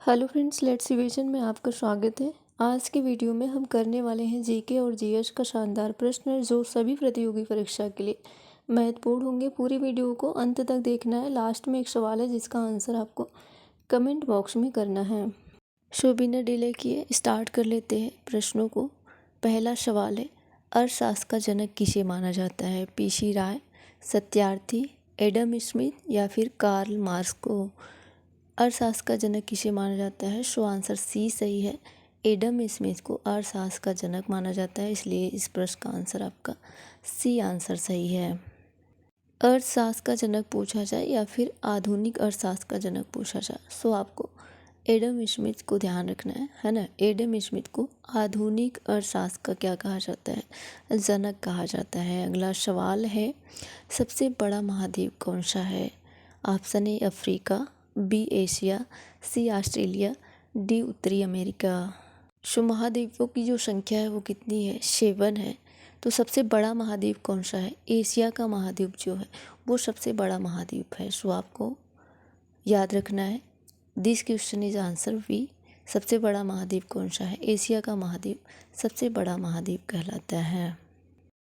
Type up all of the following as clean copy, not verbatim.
Hello friends, let's revision में आपका स्वागत है। आज के वीडियो में हम करने वाले हैं जीके और जीएस का शानदार प्रश्न जो सभी प्रतियोगी परीक्षा के लिए महत्वपूर्ण होंगे। पूरी वीडियो को अंत तक देखना है। लास्ट में एक सवाल है जिसका आंसर आपको कमेंट बॉक्स में करना है। सो बिना डिले किए स्टार्ट कर लेते हैं प्रश्नों को। पहला सवाल है, अर्थशास्त्र का जनक किसे माना जाता है? पीसी राय, सत्यार्थी, एडम स्मिथ या फिर कार्ल मार्क्स को? अर्थशास्त्र का जनक किसे माना जाता है? सो आंसर सी सही है। एडम स्मिथ को अर्थशास्त्र का जनक माना जाता है, इसलिए इस प्रश्न का आंसर आपका सी आंसर सही है। अर्थशास्त्र का जनक पूछा जाए या फिर आधुनिक अर्थशास्त्र का जनक पूछा जाए, सो आपको एडम स्मिथ को ध्यान रखना है ना। एडम स्मिथ को आधुनिक अर्थशास्त्र का क्या कहा जाता है? जनक कहा जाता है। अगला सवाल है, सबसे बड़ा महाद्वीप कौन सा है? Option A Africa, B Asia, C Australia, D उत्तरी अमेरिका। सो महाद्वीपों की जो संख्या है वो कितनी है? 7 है। तो सबसे बड़ा महाद्वीप कौन सा है? एशिया का महाद्वीप जो है वो सबसे बड़ा महाद्वीप है। सो आपको याद रखना है, this question is answer B. सबसे बड़ा महाद्वीप कौन सा है? एशिया का महाद्वीप सबसे बड़ा महाद्वीप कहलाता है।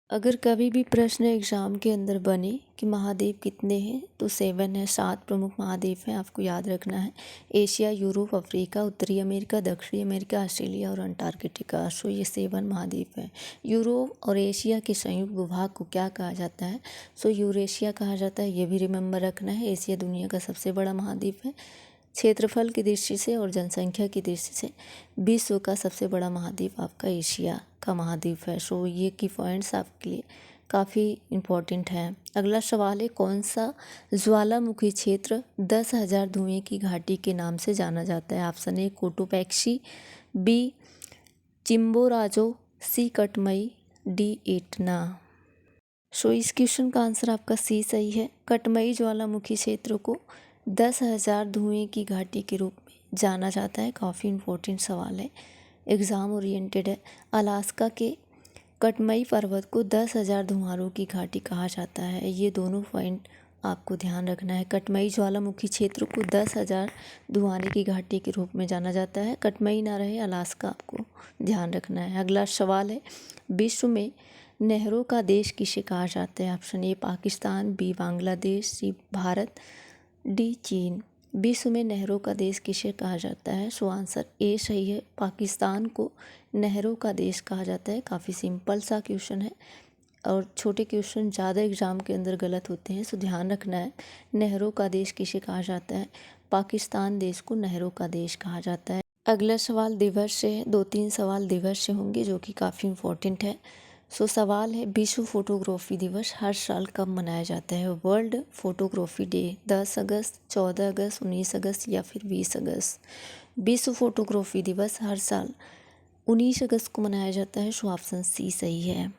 अगर कभी भी प्रश्न एग्जाम के अंदर बने कि महाद्वीप कितने हैं, तो 7 है। 7 प्रमुख महाद्वीप हैं, आपको याद रखना है। एशिया, यूरोप, अफ्रीका, उत्तरी अमेरिका, दक्षिणी अमेरिका, ऑस्ट्रेलिया और अंटार्कटिका। सो ये 7 महाद्वीप हैं। यूरोप और एशिया के संयुक्त भूभाग को क्या कहा जाता है? सो यूरेशिया कहा जाता है। ये भी रिमेंबर रखना है। एशिया दुनिया का सबसे बड़ा महाद्वीप है। क्षेत्रफल की दृष्टि से और जनसंख्या की दृष्टि से विश्व का सबसे बड़ा महाद्वीप आपका एशिया का महाद्वीप है। सो ये की पॉइंट्स आपके लिए काफ़ी इम्पोर्टेंट हैं। अगला सवाल है, कौन सा ज्वालामुखी क्षेत्र 10,000 धुएं की घाटी के नाम से जाना जाता है? Option A Cotopaxi, B Chimborazo, C Katmai, D Etna. So इस क्वेश्चन का आंसर आपका सी सही है। कटमई ज्वालामुखी क्षेत्र को 10,000 धुएं की घाटी के रूप में जाना जाता है। काफ़ी इम्पोर्टेंट सवाल है, एग्ज़ाम ओरिएंटेड है। अलास्का के कटमई पर्वत को 10,000 धुआरों की घाटी कहा जाता है। ये दोनों पॉइंट आपको ध्यान रखना है। कटमई ज्वालामुखी क्षेत्र को 10,000 धुआरे की घाटी के रूप में जाना जाता है। कटमई ना रहे अलास्का, आपको ध्यान रखना है। अगला सवाल है, विश्व में नहरों का देश किसे कहा जाता है? Option A Pakistan, B Bangladesh, C Bharat, D चीन। विश्व में नहरों का देश किसे कहा जाता है? सो आंसर ए सही है। पाकिस्तान को नहरों का देश कहा जाता है। काफ़ी सिंपल सा क्वेश्चन है और छोटे क्वेश्चन ज़्यादा एग्जाम के अंदर गलत होते हैं, सो ध्यान रखना है। नहरों का देश किसे कहा जाता है? पाकिस्तान देश को नहरों का देश कहा जाता है। अगला सवाल दिवस से है। 2-3 सवाल दिवस से होंगे जो कि काफ़ी इम्पोर्टेंट है। सो सवाल है, विश्व फोटोग्राफी दिवस हर साल कब मनाया जाता है? वर्ल्ड फोटोग्राफी डे 10 अगस्त, 14 अगस्त, 19 अगस्त या फिर 20 अगस्त। विश्व फोटोग्राफी दिवस हर साल 19 अगस्त को मनाया जाता है। सो ऑप्शन सी सही है।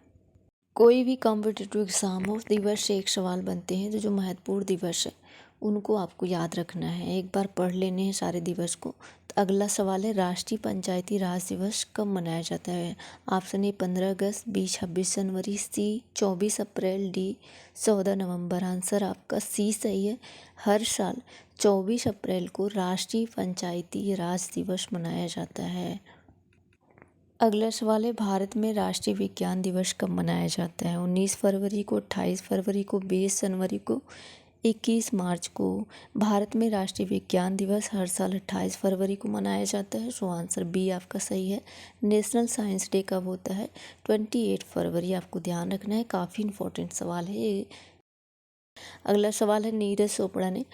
कोई भी कॉम्पिटिटिव एग्ज़ाम हो, दिवस से एक सवाल बनते हैं, तो जो महत्वपूर्ण दिवस है उनको आपको याद रखना है। एक बार पढ़ लेने हैं सारे दिवस को। तो अगला सवाल है, राष्ट्रीय पंचायती राज दिवस कब मनाया जाता है? ऑप्शन ए 15 अगस्त, बी 26 जनवरी, सी 24 अप्रैल, डी 14 नवंबर। आंसर आपका सी सही है। हर साल 24 अप्रैल को राष्ट्रीय पंचायती राज दिवस मनाया जाता है। अगला सवाल है, भारत में राष्ट्रीय विज्ञान दिवस कब मनाया जाता है? 19 फरवरी को, 28 फरवरी को, 20 जनवरी को, 21 मार्च को। भारत में राष्ट्रीय विज्ञान दिवस हर साल 28 फरवरी को मनाया जाता है। सो आंसर बी आपका सही है। नेशनल साइंस डे कब होता है? 28 फरवरी। आपको ध्यान रखना है, काफ़ी इंपॉर्टेंट सवाल है ये। अगला सवाल है, नीरज चोपड़ा ने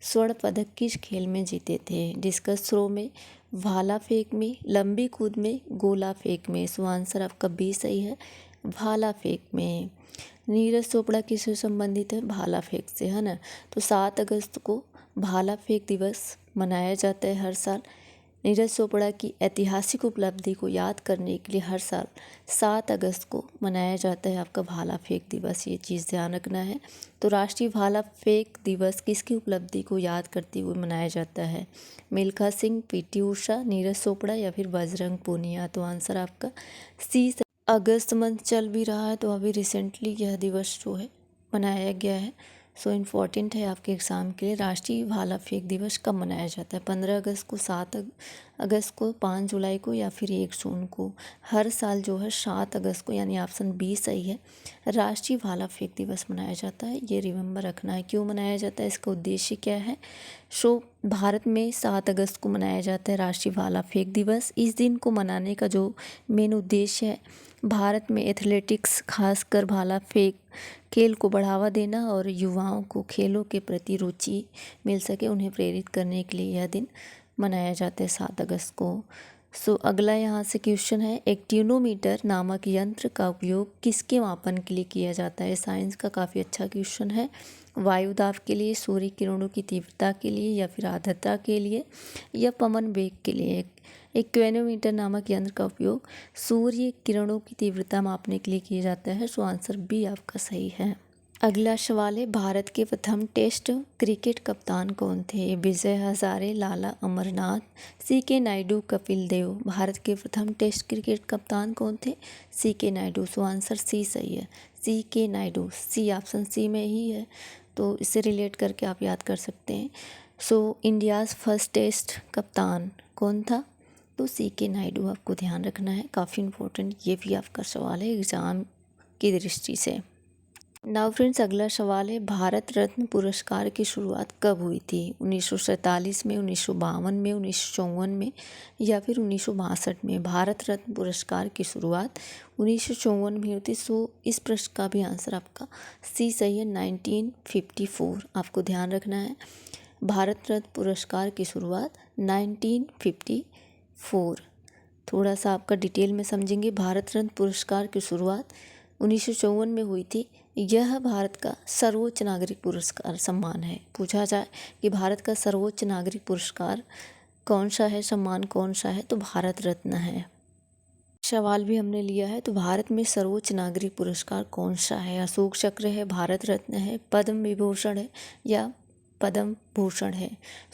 स्वर्ण पदक किस खेल में जीते थे? डिस्कस थ्रो में, भाला फेंक में, लंबी कूद में, गोला फेंक में। सो आंसर आपका बी सही है, भाला फेंक में। नीरज चोपड़ा किससे संबंधित है? भाला फेंक से, है ना। तो 7 अगस्त को भाला फेंक दिवस मनाया जाता है हर साल। नीरज चोपड़ा की ऐतिहासिक उपलब्धि को याद करने के लिए हर साल 7 अगस्त को मनाया जाता है आपका भाला फेंक दिवस। ये चीज़ ध्यान रखना है। तो राष्ट्रीय भाला फेंक दिवस किसकी उपलब्धि को याद करते हुए मनाया जाता है? मिल्खा सिंह, पीटी उषा, नीरज चोपड़ा या फिर बजरंग पूनिया। तो आंसर आपका सी। अगस्त मंथ चल भी रहा है, तो अभी रिसेंटली यह दिवस जो है मनाया गया है। सो इम्पॉर्टेंट है आपके एग्ज़ाम के लिए। राष्ट्रीय भाला फेंक दिवस कब मनाया जाता है? 15 अगस्त को, 7 अगस्त को, 5 जुलाई को या फिर 1 जून को? हर साल जो है 7 अगस्त को, यानी ऑप्शन बी सही है। राष्ट्रीय भाला फेंक दिवस मनाया जाता है, ये रिमेंबर रखना है। क्यों मनाया जाता है, इसका उद्देश्य क्या है? भारत में 7 अगस्त को मनाया जाता है राष्ट्रीय भाला फेंक दिवस। इस दिन को मनाने का जो मेन उद्देश्य है, भारत में एथलेटिक्स खासकर भाला फेंक खेल को बढ़ावा देना और युवाओं को खेलों के प्रति रुचि मिल सके, उन्हें प्रेरित करने के लिए यह दिन मनाया जाता है 7 अगस्त को। अगला यहाँ से क्वेश्चन है, एक्टिनोमीटर नामक यंत्र का उपयोग किसके मापन के लिए किया जाता है? साइंस का काफ़ी अच्छा क्वेश्चन है। वायु दाब के लिए, सूर्य किरणों की तीव्रता के लिए या फिर आर्द्रता के लिए या पवन वेग के लिए? एक्टिनोमीटर नामक यंत्र का उपयोग सूर्य किरणों की तीव्रता मापने के लिए किया जाता है। आंसर बी आपका सही है। अगला सवाल है, भारत के प्रथम टेस्ट क्रिकेट कप्तान कौन थे? विजय हजारे, लाला अमरनाथ, CK नायडू, कपिल देव? भारत के प्रथम टेस्ट क्रिकेट कप्तान कौन थे? CK नायडू। आंसर सी सही है, CK Naidu. C option C में ही है, तो इससे रिलेट करके आप याद कर सकते हैं। इंडियाज़ फर्स्ट टेस्ट कप्तान कौन था? तो CK नायडू आपको ध्यान रखना है, काफ़ी इम्पोर्टेंट ये भी आपका सवाल है एग्ज़ाम की दृष्टि से। नाउ फ्रेंड्स, अगला सवाल है, भारत रत्न पुरस्कार की शुरुआत कब हुई थी? 1947 में, 1952 में, 1954 में या फिर 1962 में? भारत रत्न पुरस्कार की शुरुआत 1954 में हुई थी। इस प्रश्न का भी आंसर आपका सी सही है, 1954 आपको ध्यान रखना है। भारत रत्न पुरस्कार की शुरुआत 1954। थोड़ा सा आपका डिटेल में समझेंगे। भारत रत्न पुरस्कार की शुरुआत 1954 में हुई थी। यह भारत का सर्वोच्च नागरिक पुरस्कार सम्मान है। पूछा जाए कि भारत का सर्वोच्च नागरिक पुरस्कार कौन सा है, सम्मान कौन सा है, तो भारत रत्न है। सवाल भी हमने लिया है, तो भारत में सर्वोच्च नागरिक पुरस्कार कौन सा है? अशोक चक्र है, भारत रत्न है, पद्म विभूषण है या पद्म भूषण है?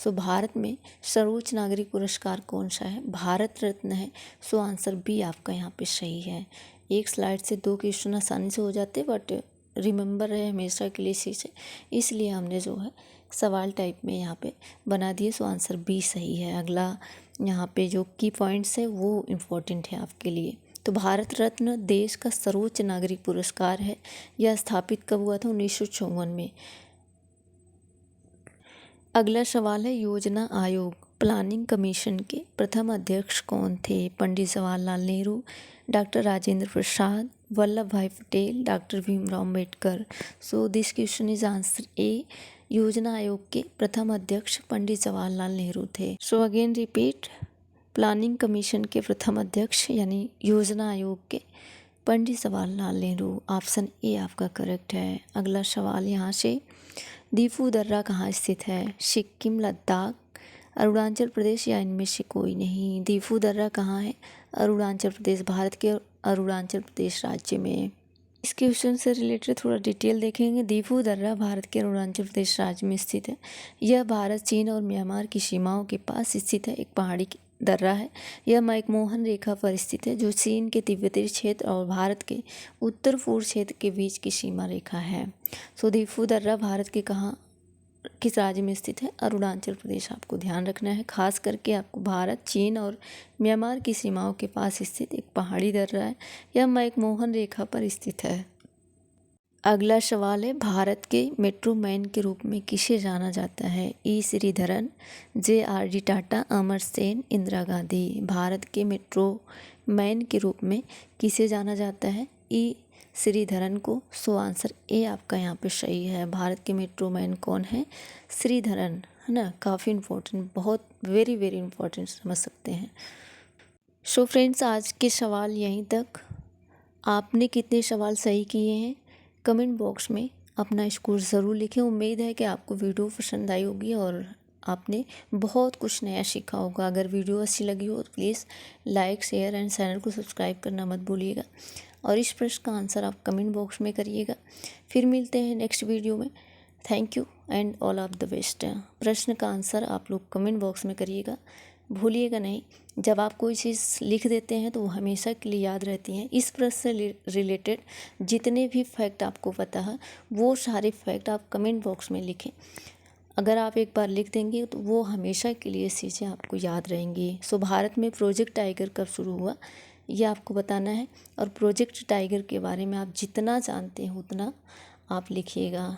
भारत में सर्वोच्च नागरिक पुरस्कार कौन सा है? भारत रत्न है। आंसर बी आपका यहाँ पे सही है। एक स्लाइड से 2 क्वेश्चन आसानी से हो जाते, बट रिमेंबर रहे हमेशा के लिए चीज़ें, इसलिए हमने जो है सवाल टाइप में यहाँ पे बना दिए। आंसर बी सही है। अगला यहाँ पे जो की पॉइंट्स है वो इम्पोर्टेंट है आपके लिए। तो भारत रत्न देश का सर्वोच्च नागरिक पुरस्कार है। यह स्थापित कब हुआ था? 1954 में। अगला सवाल है, योजना आयोग प्लानिंग कमीशन के प्रथम अध्यक्ष कौन थे? पंडित जवाहरलाल नेहरू, डॉक्टर राजेंद्र प्रसाद, वल्लभ भाई Patel, doctor Bhimrao Ambedkar? This question is answer A. योजना आयोग के प्रथम अध्यक्ष पंडित जवाहरलाल नेहरू थे। अगेन रिपीट, प्लानिंग कमीशन के प्रथम अध्यक्ष यानी योजना आयोग के पंडित जवाहरलाल नेहरू। ऑप्शन ए आपका करेक्ट है। अगला सवाल यहाँ से, दीफू दर्रा कहाँ स्थित है? सिक्किम, लद्दाख, अरुणाचल प्रदेश या इनमें से कोई नहीं? दीफू दर्रा कहाँ है? अरुणाचल प्रदेश, भारत के अरुणाचल प्रदेश राज्य में। इस क्वेश्चन से रिलेटेड थोड़ा डिटेल देखेंगे। दीफू दर्रा भारत के अरुणाचल प्रदेश राज्य में स्थित है। यह भारत, चीन और म्यांमार की सीमाओं के पास स्थित है, एक पहाड़ी दर्रा है। यह मैकमोहन रेखा पर स्थित है, जो चीन के तिब्बती क्षेत्र और भारत के उत्तर पूर्व क्षेत्र के बीच की सीमा रेखा है। दीफू दर्रा भारत के किस राज्य में स्थित है? अरुणाचल प्रदेश। आपको ध्यान रखना है, खास करके आपको भारत, चीन और म्यांमार की सीमाओं के पास स्थित एक पहाड़ी दर्रा है। यह मैकमोहन रेखा पर स्थित है। अगला सवाल है, भारत के मेट्रो मैन के रूप में किसे जाना जाता है? ई श्रीधरन, JRD टाटा, अमर सेन, इंदिरा गांधी? भारत के मेट्रो मैन के रूप में किसे जाना जाता है? ई श्रीधरन को। आंसर ए आपका यहाँ पे सही है। भारत के मेट्रो मैन कौन है? श्रीधरन, है ना। काफ़ी इम्पोर्टेंट, बहुत वेरी वेरी इम्पोर्टेंट समझ सकते हैं। फ्रेंड्स, आज के सवाल यहीं तक। आपने कितने सवाल सही किए हैं कमेंट बॉक्स में अपना स्कोर ज़रूर लिखें। उम्मीद है कि आपको वीडियो पसंद आई होगी और आपने बहुत कुछ नया सीखा होगा। अगर वीडियो अच्छी लगी हो तो please like, share and channel को सब्सक्राइब करना मत भूलिएगा। और इस प्रश्न का आंसर आप कमेंट बॉक्स में करिएगा। फिर मिलते हैं नेक्स्ट वीडियो में। Thank you and all of the best. प्रश्न का आंसर आप लोग कमेंट बॉक्स में करिएगा। भूलिएगा नहीं। जब आप कोई चीज़ लिख देते हैं तो वो हमेशा के लिए याद रहती हैं। इस प्रश्न से रिलेटेड जितने भी फैक्ट आपको पता है वो सारे फैक्ट आप कमेंट बॉक्स में लिखें। अगर आप एक बार लिख देंगे तो वो हमेशा के लिए चीज़ें आपको याद रहेंगी। सो भारत में प्रोजेक्ट टाइगर कब शुरू हुआ ये आपको बताना है, और प्रोजेक्ट टाइगर के बारे में आप जितना जानते हैं उतना आप लिखिएगा।